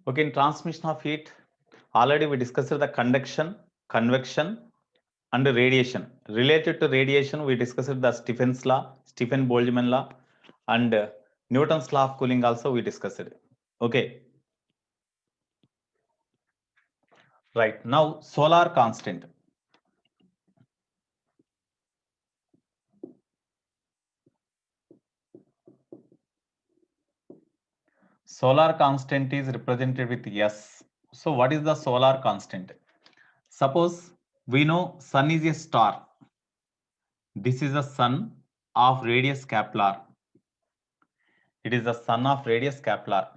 Okay, in transmission of heat, already we discussed the conduction, convection, and radiation. Related to radiation, we discussed the Stephen's law, Stephen-Boltzmann law, and Newton's law of cooling also we discussed. Okay. Right. Now, solar constant. Solar constant is represented with S. So what is the solar constant? Suppose we know sun is a star. This is the sun of radius Kepler. It is the sun of radius Kepler.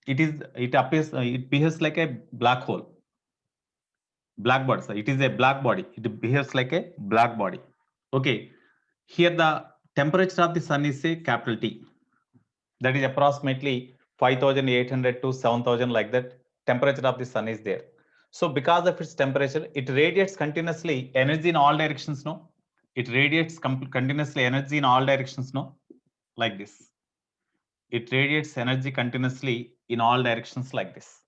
It behaves like a black hole. Black body. So it is a black body. It behaves like a black body. Okay. Here the temperature of the sun is say capital T. That is approximately 5,800 to 7,000 like that. Temperature of the sun is there. So because of its temperature, it radiates continuously energy in all directions. No, it radiates continuously energy in all directions. No, like this. It radiates energy continuously in all directions like this.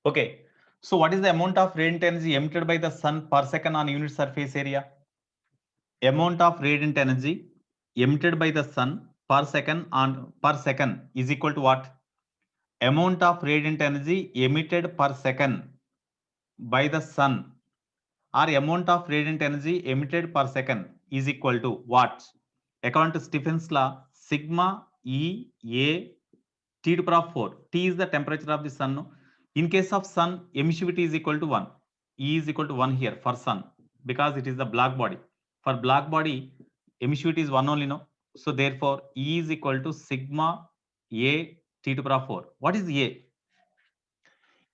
Okay. So what is the amount of radiant energy emitted by the sun per second on unit surface area? Amount of radiant energy emitted by the sun per second is equal to what? Amount of radiant energy emitted per second by the sun or amount of radiant energy emitted per second is equal to what? According to Stephen's law, sigma E A T to the power of 4. T is the temperature of the sun. In case of sun, emissivity is equal to 1. E is equal to 1 here for sun because it is the black body. For black body, emissivity is 1 only, no? So therefore, E is equal to sigma A T to the power of 4. What is A?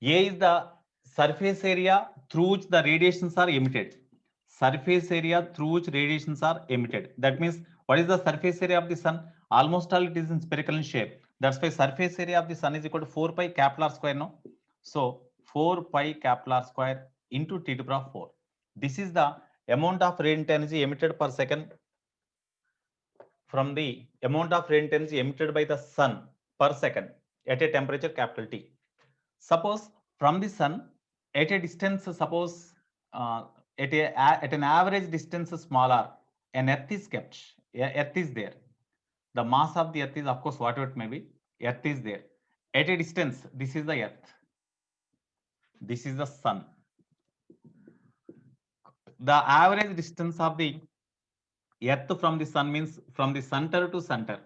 A is the surface area through which the radiations are emitted. Surface area through which radiations are emitted. That means what is the surface area of the sun? Almost all it is in spherical in shape. That's why surface area of the sun is equal to 4 pi Kepler square. No, so 4 pi Kepler square into T to the power of 4. This is the amount of radiant energy emitted per second from the amount of radiant energy emitted by the sun per second at a temperature capital T. Suppose from the sun at a distance, suppose at an average distance smaller, an earth is kept. Earth is there. The mass of the earth is, of course, whatever it may be. Earth is there. At a distance, this is the earth. This is the sun. The average distance of the earth from the sun means from the center to center.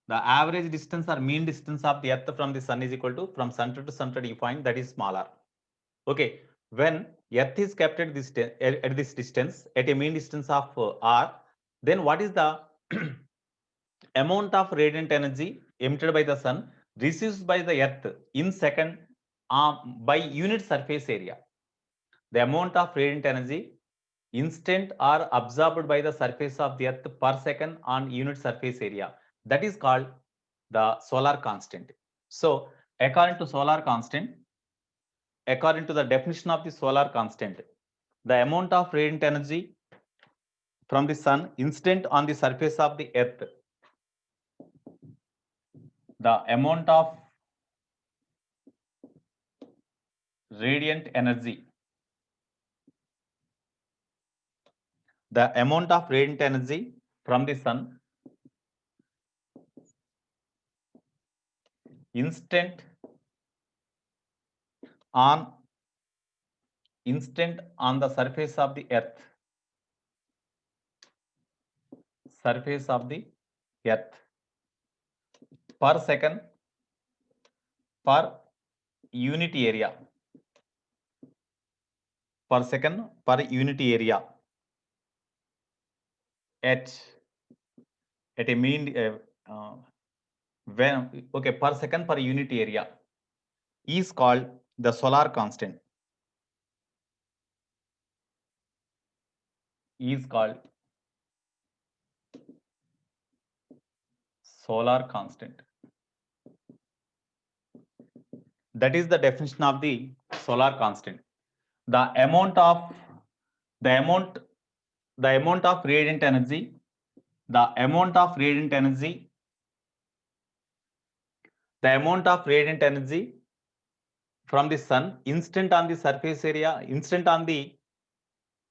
The average distance or mean distance of the earth from the sun is equal to from center to center you find that is smaller. Okay, when earth is kept at this distance at a mean distance of r, then what is the amount of radiant energy emitted by the sun received by the earth in second by unit surface area? The amount of radiant energy instant or absorbed by the surface of the earth per second on unit surface area, that is called the solar constant. So according to solar constant, according to the definition of the solar constant, the amount of radiant energy from the sun instant on the surface of the earth, the amount of radiant energy, the amount of radiant energy from the sun instant on the surface of the earth, per second per unit area, per second per unit area at a mean when okay per second per unit area is called the solar constant, is called solar constant. That is the definition of the solar constant. The amount of radiant energy, the amount of radiant energy from the sun, instant on the surface area, instant on the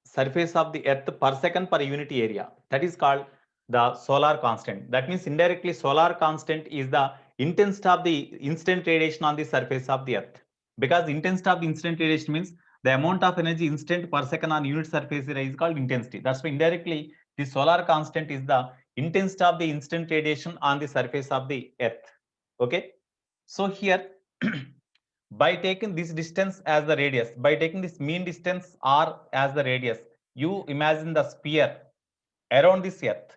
surface of the earth per second per unit area. That is called the solar constant. That means indirectly solar constant is the intensity of the instant radiation on the surface of the earth. Because intensity of the instant radiation means the amount of energy instant per second on unit surface area is called intensity. That's why indirectly the solar constant is the intensity of the instant radiation on the surface of the earth. Okay. So here by taking this distance as the radius, by taking this mean distance r as the radius, you imagine the sphere around this earth.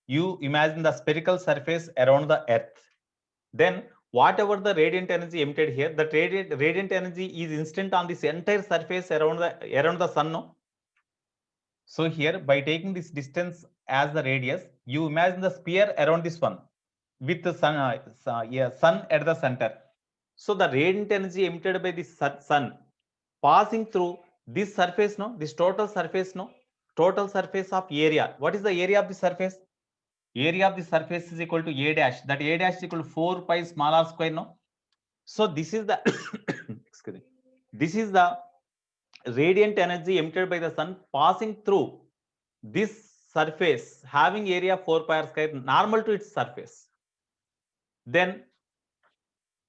You imagine the spherical surface around the earth. Then whatever the radiant energy emitted here, that radiant energy is instant on this entire surface around the sun. No? So here by taking this distance as the radius, you imagine the sphere around this one with the sun, sun at the center. So the radiant energy emitted by the sun passing through this surface, no, this total surface, no, total surface of area. What is the area of the surface? Area of the surface is equal to a dash. That a dash is equal to 4 pi small r square, no. So this is the excuse me. This is the radiant energy emitted by the sun passing through this surface having area 4 pi r square normal to its surface. Then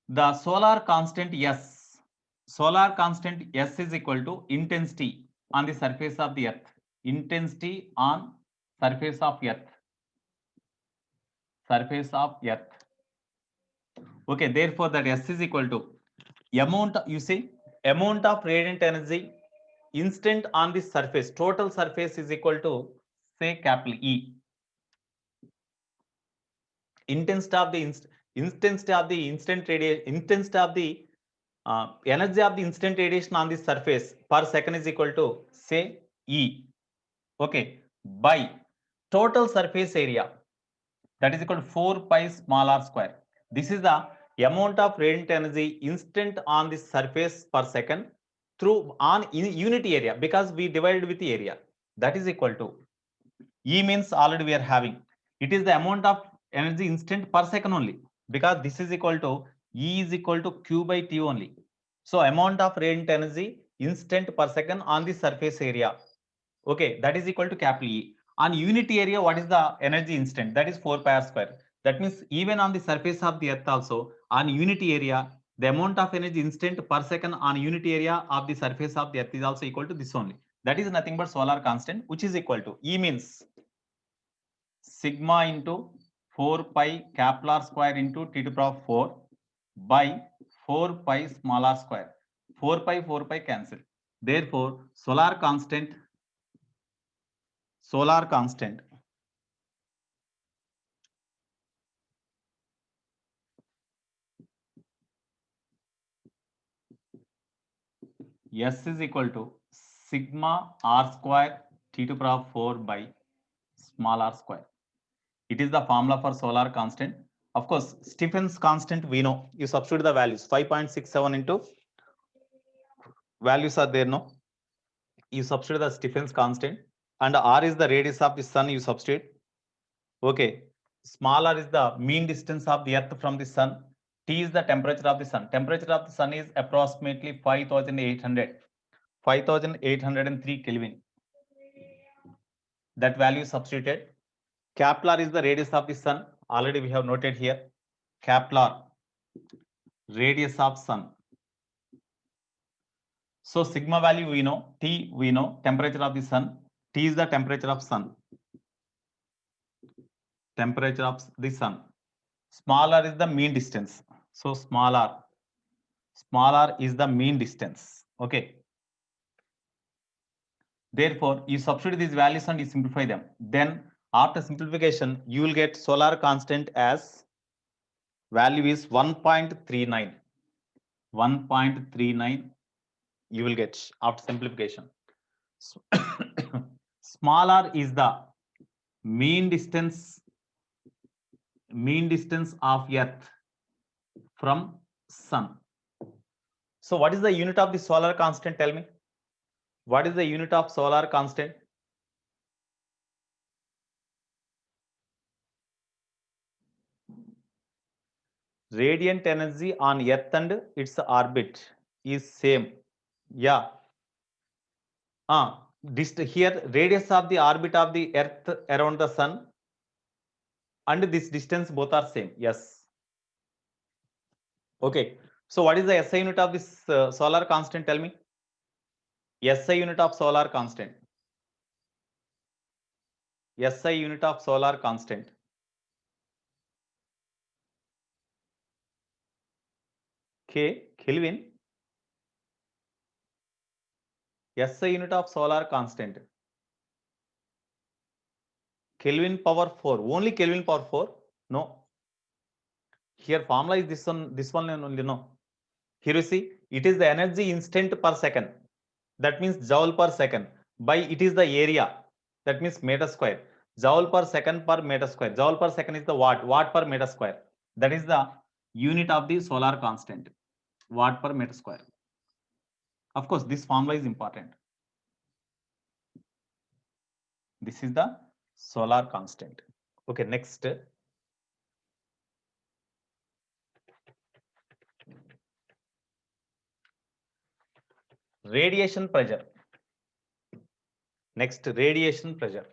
the solar constant S. Solar constant S is equal to intensity on the surface of the earth. Intensity on surface of earth. Surface of earth. Okay, therefore that S is equal to amount, you see, amount of radiant energy instant on the surface, total surface is equal to, say, capital E. Intensity of the intensity of the instant radiation, intensity of the energy of the instant radiation on the surface per second is equal to, say, E. Okay, by total surface area, that is equal to 4 pi small r square. This is the amount of radiant energy instant on the surface per second through on unit area, because we divided with the area. That is equal to E means already we are having. It is the amount of energy instant per second only, because this is equal to E is equal to Q by T only. So amount of radiant energy instant per second on the surface area. Okay, that is equal to capital E. On unit area, what is the energy instant? That is 4 pi r square. That means even on the surface of the earth also, on unit area, the amount of energy instant per second on unit area of the surface of the earth is also equal to this only. That is nothing but solar constant, which is equal to E means sigma into 4 pi capital R square into T to the power 4 by 4 pi small r square. 4 pi cancel. Therefore, solar constant S is equal to sigma r square T to the power 4 by small r square. It is the formula for solar constant. Of course, Stephen's constant we know. You substitute the values. 5.67 into values are there, no? You substitute the Stephen's constant, and R is the radius of the sun, you substitute. Okay. Small r is the mean distance of the earth from the sun. T is the temperature of the sun. Temperature of the sun is approximately 5,803 Kelvin. That value substituted. Capital R is the radius of the sun. Already we have noted here. Capital R, radius of sun. So sigma value we know, T we know, temperature of the sun. T is the temperature of sun. Temperature of the sun. Small r is the mean distance. So small r is the mean distance. Okay. Therefore, you substitute these values and you simplify them. Then after simplification, you will get solar constant as value is 1.39. 1.39 you will get after simplification. Small r is the mean distance of earth from sun. So what is the unit of the solar constant? Tell me. What is the unit of solar constant? Radiant energy on earth and its orbit is same. Yeah. Here radius of the orbit of the earth around the sun and this distance both are same. Yes. Okay. So what is the SI unit of this solar constant? Tell me. SI unit of solar constant. SI unit of solar constant. Kelvin. SI unit of solar constant. Kelvin power 4. Only Kelvin power 4? No. Here formula is this one only, no. Here you see, it is the energy instant per second. That means joule per second. By it is the area. That means meter square. Joule per second per meter square. Joule per second is the watt. Watt per meter square. That is the unit of the solar constant. Watt per meter square. Of course, this formula is important. This is the solar constant. Okay, next. Radiation pressure. Next, radiation pressure.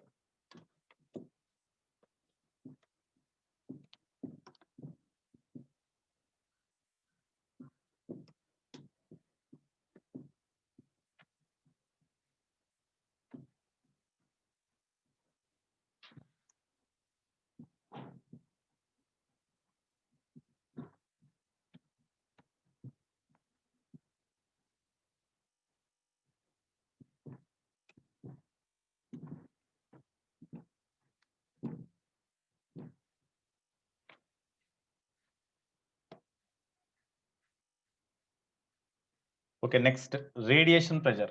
Okay, next, radiation pressure.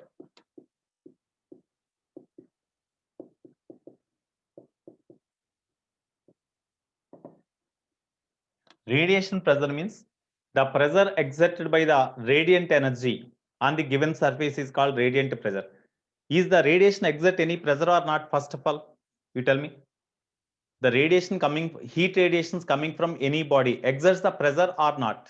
Radiation pressure means the pressure exerted by the radiant energy on the given surface is called radiant pressure. Is the radiation exert any pressure or not? First of all, you tell me. The radiation coming, heat radiations coming from any body exerts the pressure or not?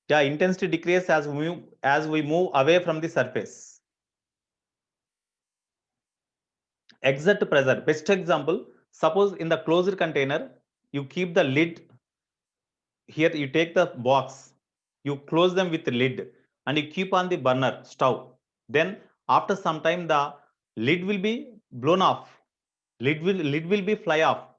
Yeah, intensity decreases as we move away from the surface. Exert pressure. Best example, suppose in the closed container, you keep the lid. Here you take the box, you close them with the lid and you keep on the burner stove. Then after some time, the lid will be blown off. Lid will be fly off,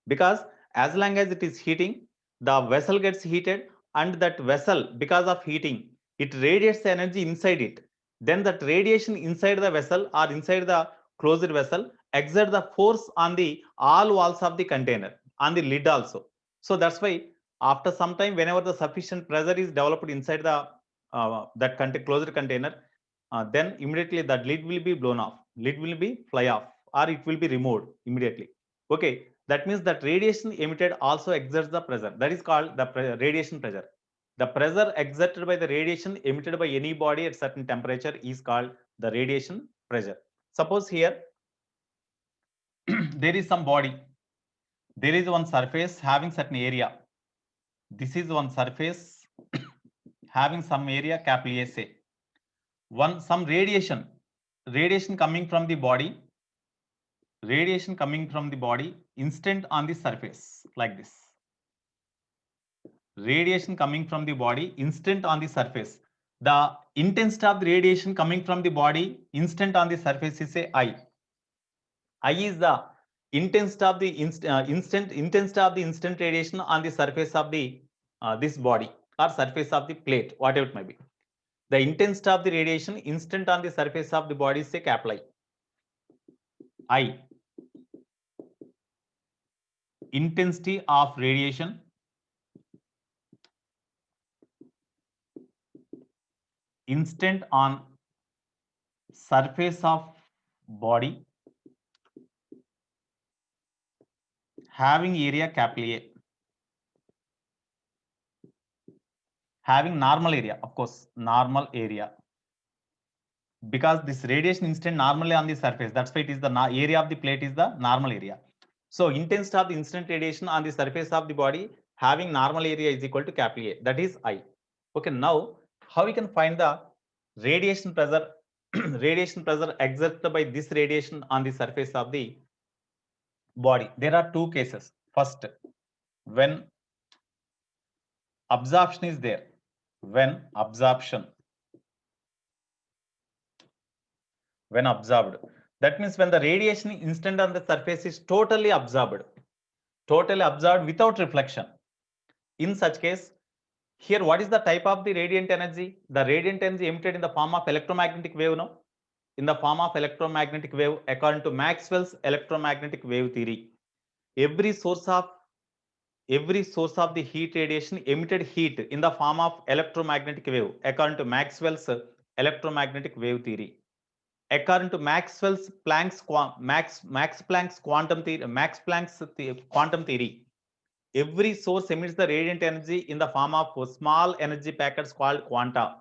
because as long as it is heating, the vessel gets heated, and that vessel, because of heating, it radiates the energy inside it. Then that radiation inside the vessel or inside the closed vessel exert the force on the all walls of the container, on the lid also. So that's why after some time, whenever the sufficient pressure is developed inside the closed container, then immediately that lid will be blown off. Lid will be fly off, or it will be removed immediately. Okay, that means that radiation emitted also exerts the pressure. That is called the radiation pressure. The pressure exerted by the radiation emitted by any body at certain temperature is called the radiation pressure. Suppose here there is some body. There is one surface having certain area. This is one surface having some area, capital A, say. Some radiation coming from the body, instant on the surface, like this. Radiation coming from the body instant on the surface. The intensity of the radiation coming from the body instant on the surface is say I. I is the intensity of the instant radiation on the surface of the this body or surface of the plate, whatever it may be. The intensity of the radiation instant on the surface of the body is say capital I. Intensity of radiation instant on surface of body having area capital A, having normal area, of course, normal area, because this radiation instant normally on the surface, that's why it is the area of the plate is the normal area. So intensity of the incident radiation on the surface of the body having normal area is equal to capital A, that is I. Okay, now how we can find the radiation pressure radiation pressure exerted by this radiation on the surface of the body? There are two cases. First, when absorption is there, when absorbed, that means when the radiation incident on the surface is totally absorbed without reflection. In such case, here what is the type of the radiant energy? The radiant energy emitted in the form of electromagnetic wave, no? In the form of electromagnetic wave, according to Maxwell's electromagnetic wave theory, every source of the heat radiation emitted heat in the form of electromagnetic wave, according to Maxwell's electromagnetic wave theory. According to Max Planck's quantum theory, every source emits the radiant energy in the form of small energy packets called quanta.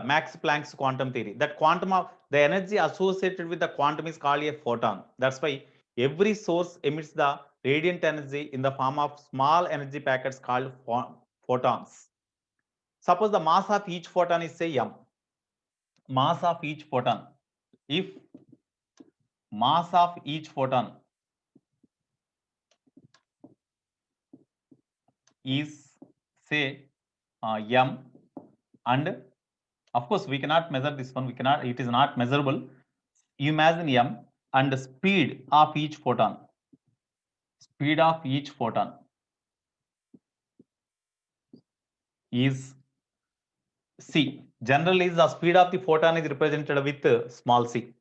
Max Planck's quantum theory. That quantum of the energy associated with the quantum is called a photon. That's why every source emits the radiant energy in the form of small energy packets called photons. Suppose the mass of each photon is say m. Mass of each photon. If mass of each photon is say m, and of course we cannot measure this one, it is not measurable. You imagine m and the speed of each photon is c. Generally the speed of the photon is represented with small c.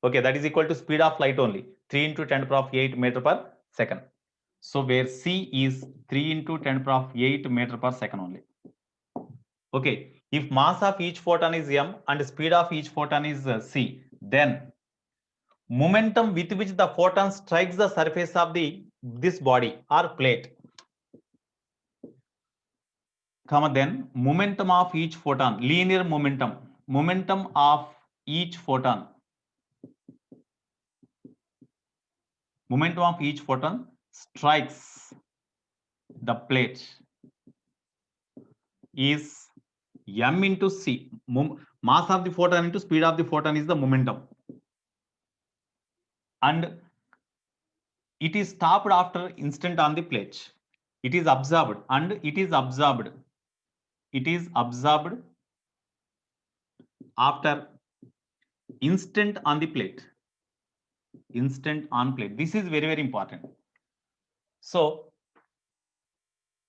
Okay, that is equal to speed of light only, 3 into 10 to the power of 8 meter per second. So where c is 3 into 10 to the power of 8 meter per second only. Okay, if mass of each photon is m and speed of each photon is c, then momentum with which the photon strikes the surface of this body or plate, then momentum of each photon, linear momentum of each photon, strikes the plate is m into c. Mass of the photon into speed of the photon is the momentum, and it is stopped after instant on the plate. It is absorbed after instant on the plate. This is very, very important. So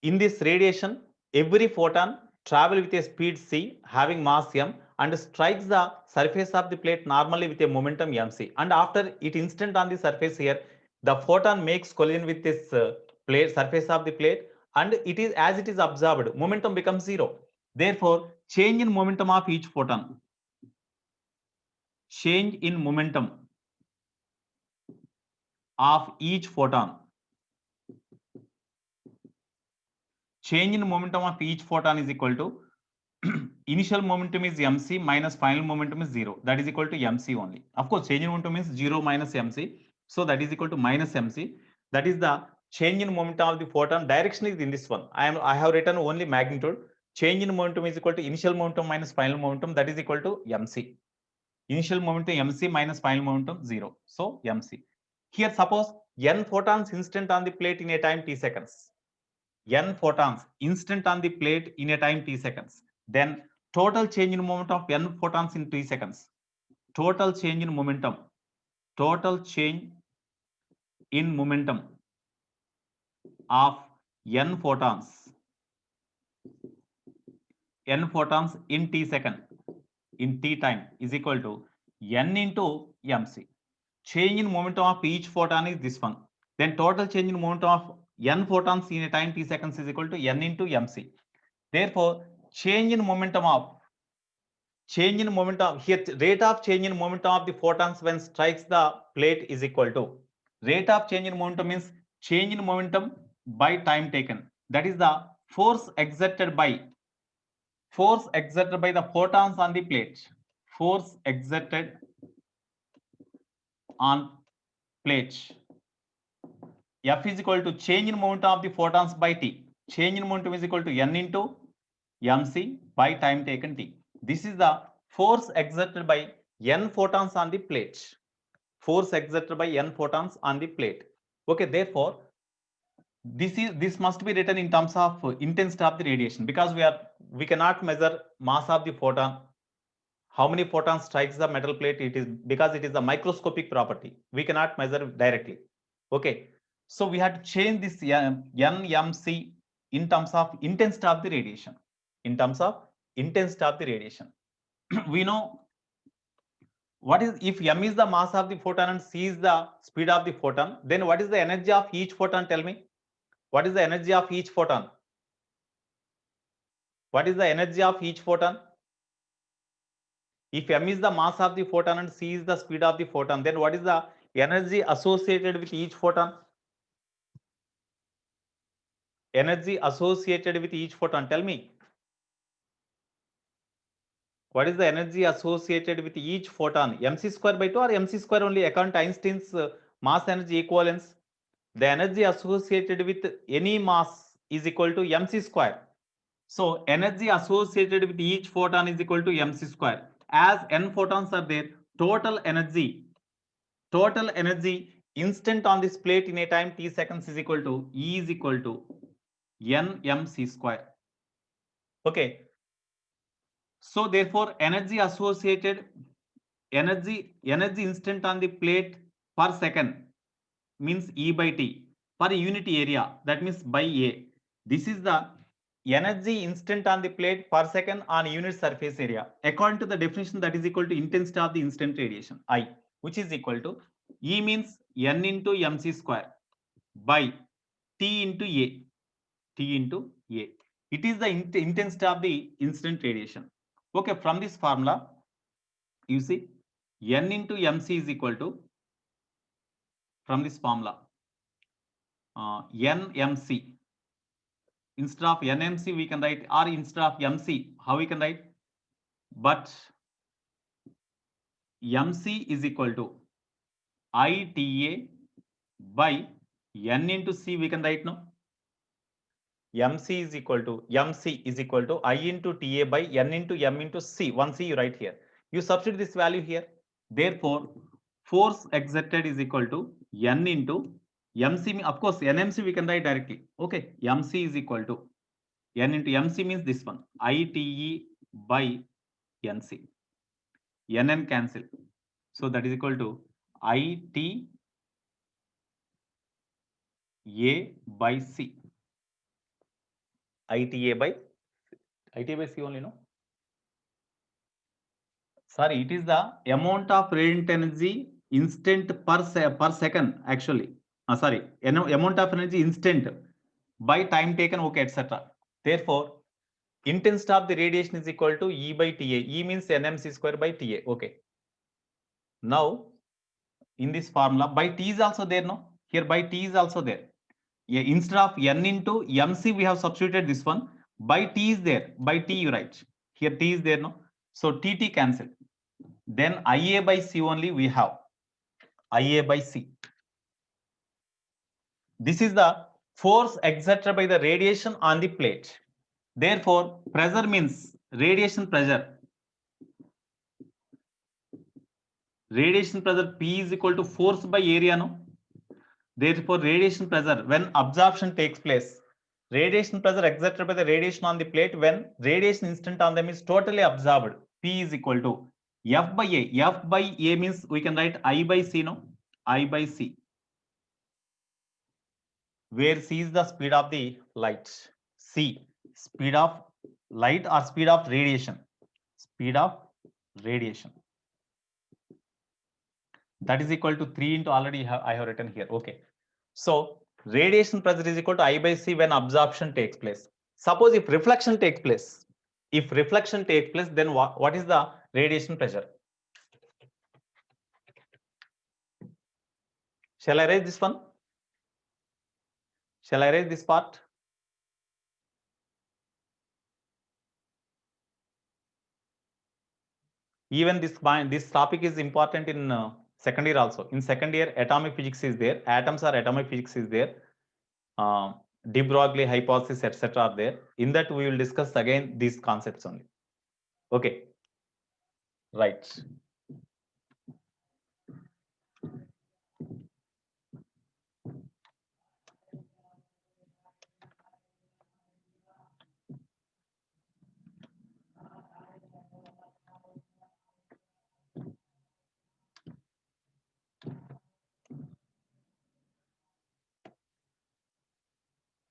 in this radiation, every photon travels with a speed c having mass m and strikes the surface of the plate normally with a momentum mc. And after it instant on the surface here, the photon makes collision with this surface of the plate, and it is absorbed, momentum becomes zero. Therefore, change in momentum of each photon. Change in momentum of each photon. Change in momentum of each photon is equal to initial momentum is mc minus final momentum is 0. That is equal to mc only. Of course, change in momentum is 0 minus mc. So that is equal to minus mc. That is the change in momentum of the photon. Direction is in this one. I have written only magnitude. Change in momentum is equal to initial momentum minus final momentum. That is equal to mc. Initial momentum mc minus final momentum 0. So mc. Here suppose n photons instant on the plate in a time t seconds. N photons instant on the plate in a time t seconds. Then total change in momentum of n photons in t seconds. Total change in momentum of n photons in t second, in t time, is equal to n into mc. Change in momentum of each photon is this one. Then total change in momentum of n photons in a time t seconds is equal to n into mc. Therefore, change in momentum here, rate of change in momentum of the photons when strikes the plate is equal to rate of change in momentum means change in momentum by time taken. That is the force exerted by the photons on the plate. Force exerted on plate. F is equal to change in momentum of the photons by T. Change in momentum is equal to N into mc by time taken T. This is the force exerted by N photons on the plate. Force exerted by N photons on the plate. Okay, therefore, this must be written in terms of intensity of the radiation, because we cannot measure mass of the photon. How many photons strikes the metal plate? It is because it is a microscopic property. We cannot measure directly. Okay, so we have to change this NMC in terms of intensity of the radiation. In terms of intensity of the radiation, we know what is, if m is the mass of the photon and c is the speed of the photon, then what is the energy of each photon? Tell me, what is the energy of each photon? What is the energy of each photon? If m is the mass of the photon and c is the speed of the photon, then what is the energy associated with each photon? Energy associated with each photon, tell me. What is the energy associated with each photon? Mc square by 2 or mc square only, according to Einstein's mass energy equivalence? The energy associated with any mass is equal to mc square. So energy associated with each photon is equal to mc square. As n photons are there, total energy instant on this plate in a time t seconds is equal to E is equal to nmc square. Okay, so therefore energy instant on the plate per second means E by T per unit area, that means by A. This is the energy instant on the plate per second on unit surface area. According to the definition, that is equal to intensity of the instant radiation, I, which is equal to E means N into mc square by T into A. T into A. It is the intensity of the instant radiation. Okay, from this formula, you see N into mc is equal to, from this formula, nmc. Instead of nmc we can write, or instead of mc, how we can write? But mc is equal to ita by n into c we can write now. mc is equal to I into ta by n into m into c. One c you write here. You substitute this value here. Therefore, force exerted is equal to n into mc. Of course, nmc we can write directly. Okay, mc is equal to n into mc means this one, ite by nc. Nn cancel. So that is equal to ita by c. ita by c only, no? Sorry, it is the amount of radiant energy instant per second, actually. Sorry, amount of energy instant by time taken, okay, etc. Therefore, intensity of the radiation is equal to E by TA. E means nmc square by TA. Okay. Now, in this formula, by T is also there, no? Here by T is also there. Yeah, instead of N into mc, we have substituted this one. By T is there. By T you write. Here T is there, no? So TT cancel. Then IA by C only we have. IA by C. This is the force exerted by the radiation on the plate. Therefore, pressure means radiation pressure. Radiation pressure P is equal to force by area, no? Therefore, radiation pressure when absorption takes place, radiation pressure exerted by the radiation on the plate when radiation instant on them is totally absorbed, P is equal to F by A. F by A means we can write I by C, no? I by C, where C is the speed of the light. C, speed of light or speed of radiation. Speed of radiation. That is equal to 3 into, already I have written here. Okay. So radiation pressure is equal to I by C when absorption takes place. Suppose if reflection takes place, then what is the radiation pressure? Shall I write this one? Shall I write this part? Even this topic is important in second year also. In second year, atomic physics is there, atoms or atomic physics is there, de Broglie hypothesis, etc. are there. In that we will discuss again these concepts only. Okay, right.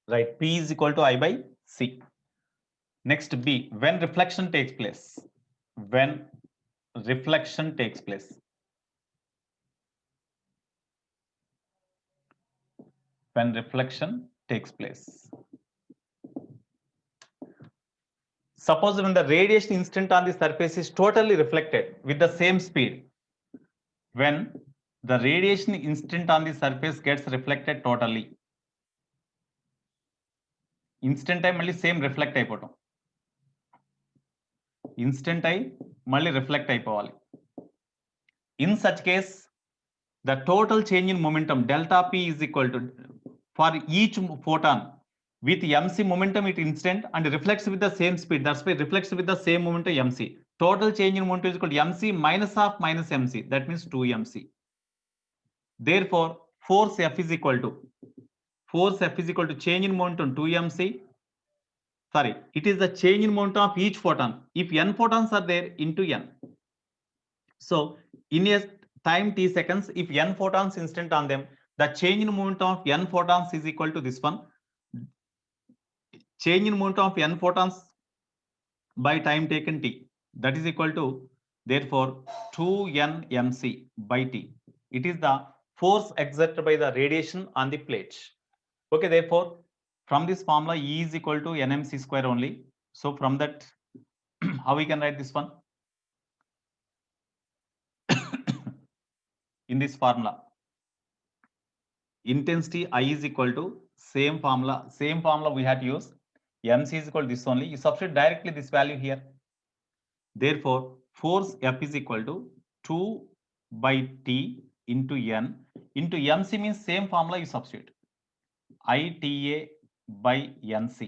Right, P is equal to I by C. Next, B, when reflection takes place. When reflection takes place. When reflection takes place. Suppose when the radiation instant on the surface is totally reflected with the same speed. When the radiation instant on the surface gets reflected totally. Instant time mali same reflect అయిపోవటం. Instant time mali reflect అయిపోవాలి. In such case, the total change in momentum delta P is equal to, for each photon with mc momentum it instant and reflects with the same speed. That's why reflects with the same momentum mc. Total change in momentum is equal to mc minus of minus mc. That means 2mc. Therefore, force F is equal to change in momentum 2mc. Sorry, it is the change in momentum of each photon. If n photons are there into n. So in a time t seconds, if n photons instant on them, the change in momentum of n photons is equal to this one. Change in momentum of n photons by time taken t. That is equal to, therefore, 2nmc by t. It is the force exerted by the radiation on the plate. Okay, therefore, from this formula, E is equal to nmc square only. So from that, how we can write this one? In this formula, intensity I is equal to same formula we had to use. mc is equal to this only. You substitute directly this value here. Therefore, force F is equal to 2 by T into N into mc means same formula you substitute. ITA by NC.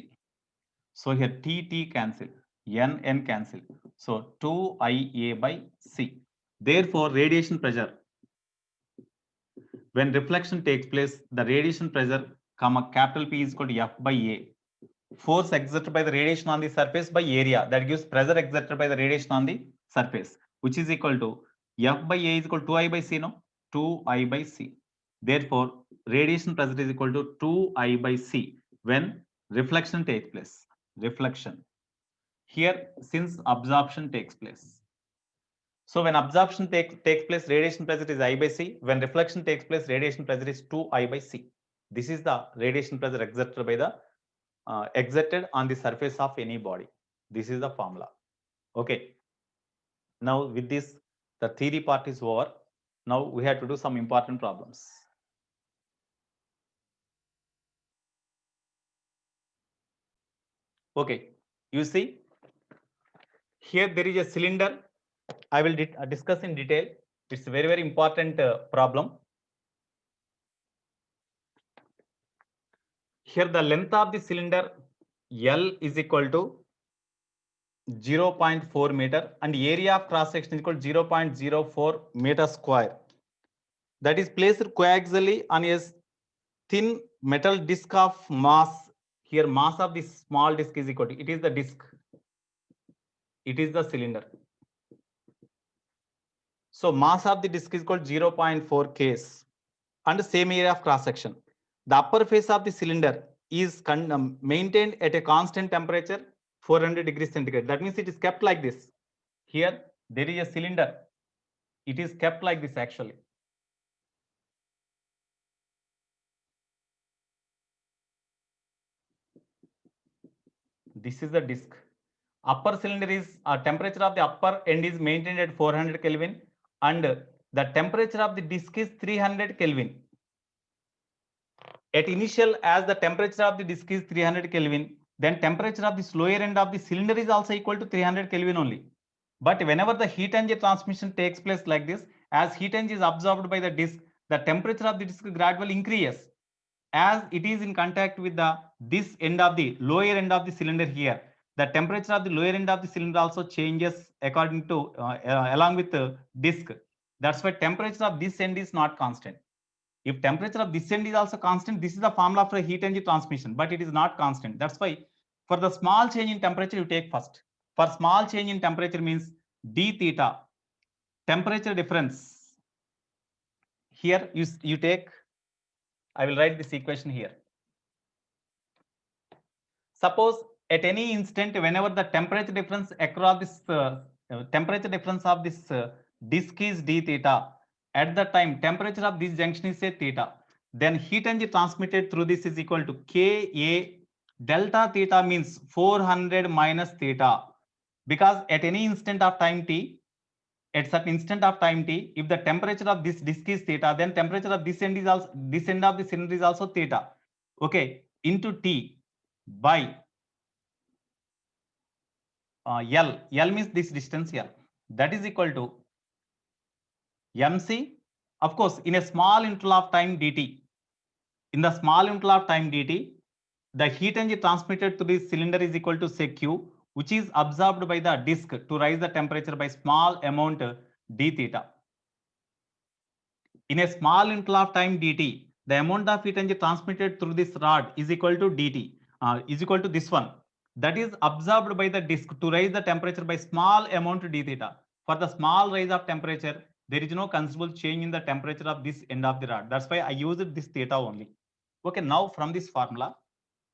So here T cancel, N cancel. So 2IA by C. Therefore, radiation pressure. When reflection takes place, the radiation pressure, comma, capital P is equal to F by A. Force exerted by the radiation on the surface by area. That gives pressure exerted by the radiation on the surface, which is equal to F by A is equal to 2I by C, no? 2I by C. Therefore, radiation pressure is equal to 2I by C when reflection takes place. Reflection. Here, since absorption takes place. So when absorption takes place, radiation pressure is I by C. When reflection takes place, radiation pressure is 2I by C. This is the radiation pressure exerted by the exerted on the surface of any body. This is the formula. Okay. Now with this, the theory part is over. Now we have to do some important problems. Okay. You see, here there is a cylinder. I will discuss in detail. It's a very, very important problem. Here the length of the cylinder L is equal to 0.4 meter and area of cross section is equal to 0.04 meter square. That is placed coaxially on a thin metal disc of mass. Here mass of this small disc is equal to, it is the disc. It is the cylinder. So mass of the disc is equal to 0.4 kgs and same area of cross section. The upper face of the cylinder is maintained at a constant temperature 400 degrees centigrade. That means it is kept like this. Here there is a cylinder. It is kept like this actually. This is the disc. Upper cylinder is temperature of the upper end is maintained at 400 Kelvin and the temperature of the disc is 300 Kelvin. At initial, as the temperature of the disc is 300 Kelvin, then temperature of the lower end of the cylinder is also equal to 300 Kelvin only. But whenever the heat energy transmission takes place like this, As heat energy is absorbed by the disk, the temperature of the disk gradually increases as it is in contact with the this end of the lower end of the cylinder here. The temperature of the lower end of the cylinder also changes according to along with the disk. That's why temperature of this end is not constant. If temperature of this end is also constant, this is the formula for heat energy transmission, but it is not constant. That's why for the small change in temperature, you take first. For small change in temperature means d theta, temperature difference. Here you take, I will write this equation here. Suppose at any instant, whenever the temperature difference across this temperature difference of this disk is d theta, at the time temperature of this junction is say theta, then heat energy transmitted through this is equal to Ka delta theta means 400 minus theta, because at any instant of time t, at certain instant of time t, if the temperature of this disk is theta, then temperature of this end is also, this end of the cylinder is also theta. Okay, into t by L. L means this distance L. That is equal to MC. Of course, in a small interval of time dt. In the small interval of time dt, the heat energy transmitted to this cylinder is equal to say Q, which is absorbed by the disk to rise the temperature by small amount d theta. In a small interval of time dt, the amount of heat energy transmitted through this rod is equal to dt, is equal to this one. That is absorbed by the disk to raise the temperature by small amount d theta. For the small rise of temperature, there is no considerable change in the temperature of this end of the rod. That's why I used this theta only. Okay, now from this formula,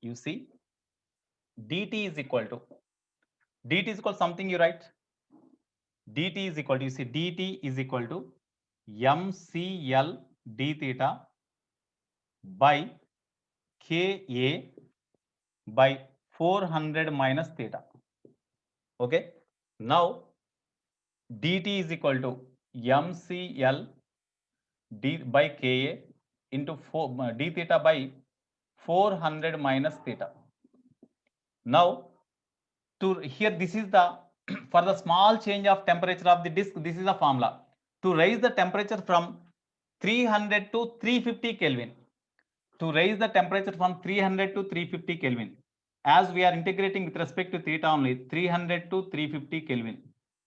you see dt is equal to something you write. dt is equal to, you see dt is equal to mcl d theta by Ka by 400 minus theta. Okay, now dt is equal to mcl d by Ka into 4 d theta by 400 minus theta. Now to here, this is the for the small change of temperature of the disk, this is the formula to raise the temperature from 300 to 350 Kelvin. To raise the temperature from 300 to 350 Kelvin, as we are integrating with respect to theta only, 300 to 350 Kelvin,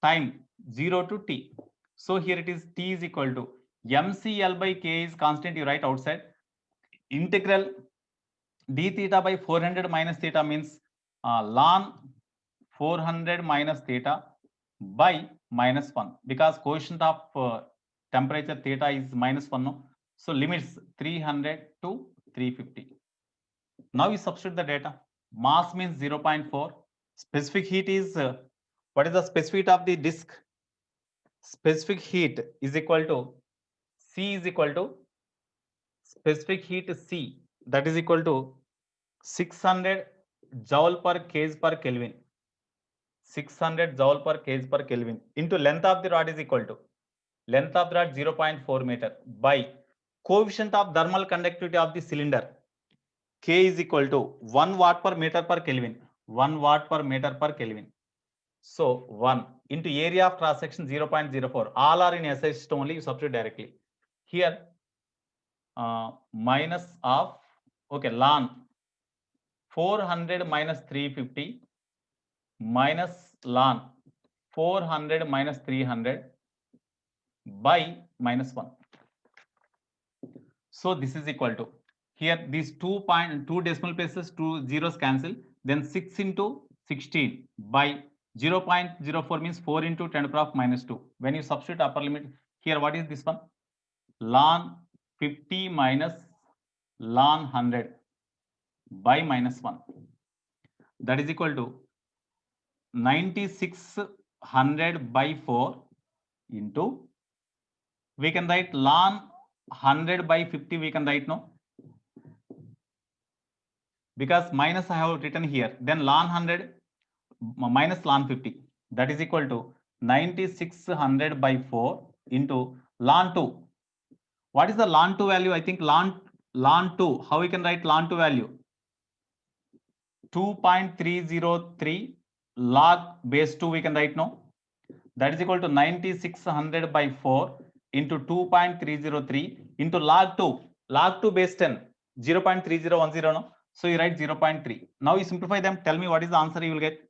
time 0 to t. So here it is t is equal to mcl by K is constant, you write outside, integral d theta by 400 minus theta means ln 400 minus theta by minus 1, because coefficient of temperature theta is minus 1. No? So limits 300 to 350. Now you substitute the data. Mass means 0.4. Specific heat is, what is the specific heat of the disk? Specific heat is equal to, C is equal to, specific heat C, that is equal to 600 joule per kg per Kelvin. 600 joule per kg per Kelvin into length of the rod is equal to, length of the rod 0.4 meter by coefficient of thermal conductivity of the cylinder. K is equal to 1 watt per meter per Kelvin. 1 watt per meter per Kelvin. So 1 into area of cross section 0.04. All are in SI system only, you substitute directly. Here minus of, okay, ln 400 minus 350 minus ln 400 minus 300 by minus 1. So this is equal to, here these 2 decimal places, 2 zeros cancel, then 6 into 16 by 0.04 means 4 into 10 to the power minus 2. When you substitute upper limit, here what is this one? Ln 50 minus ln 100 by minus 1. That is equal to 9600 by 4 into, we can write ln 100 by 50, we can write, no? Because minus I have written here, then ln 100 minus ln 50, that is equal to 9600 by 4 into ln 2. What is the ln 2 value? I think ln 2, how we can write ln 2 value? 2.303 log base 2 we can write, no? That is equal to 9600 by 4 into 2.303 into log 2 base 10, 0.3010, no? So you write 0.3. Now you simplify them. Tell me what is the answer you will get.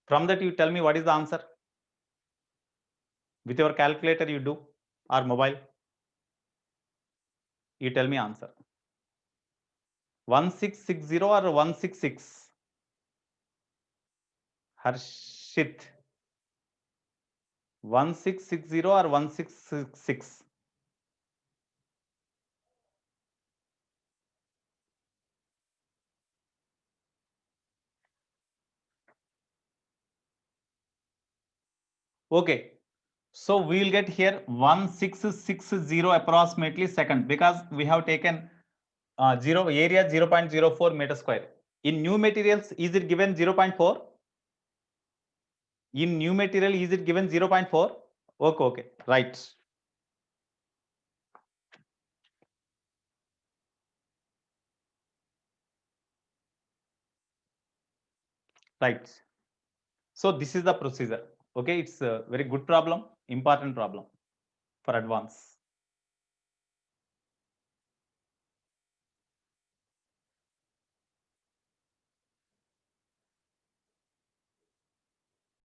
From that, you tell me what is the answer. With your calculator you do, or mobile. You tell me answer. 1660 or 166? Harshit. 1660 or 1666? Okay. So we will get here 1660 approximately second, because we have taken zero area 0.04 meter square. In new materials, is it given 0.4? In new material, is it given 0.4? Okay, right. Right. So this is the procedure. Okay, it's a very good problem, important problem for advance.